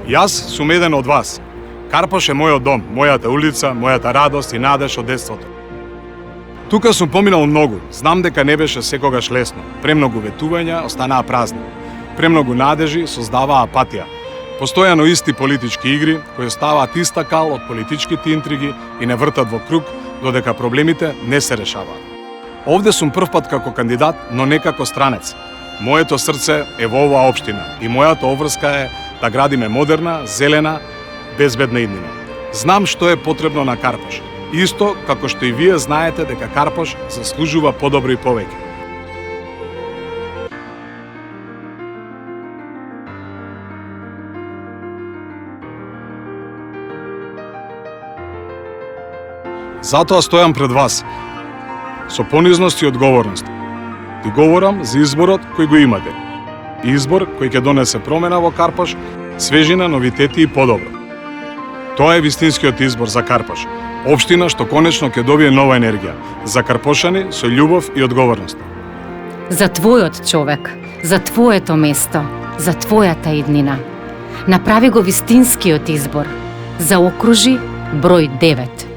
Јас сум еден од вас. Карпош е мојот дом, мојата улица, мојата радост и надеж од детството. Тука сум поминал многу, знам дека не беше секогаш лесно. Премногу ветувања останаа празни. Премногу надежи создаваа апатија. Постојано исти политички игри, кои ставаат иста кал од политичките интриги и не вртат во круг, додека проблемите не се решаваат. Овде сум првпат како кандидат, но не како странец. Моето срце е во оваа општина и мојата обврска е да градиме модерна, зелена, безбедна иднина. Знам што е потребно на Карпош. Исто како што и вие знаете дека Карпош заслужува подобро и повеќе. Затоа стојам пред вас, со понизност и одговорност. Ви говорам за изборот кој го имате. Избор кој ќе донесе промена во Карпош, свежина, новитети и подобро. Тоа е вистинскиот избор за Карпош. Општина што конечно ќе добие нова енергија. За карпошани со љубов и одговорност. За твојот човек, за твоето место, за твојата иднина. Направи го вистинскиот избор. Заокружи број 9.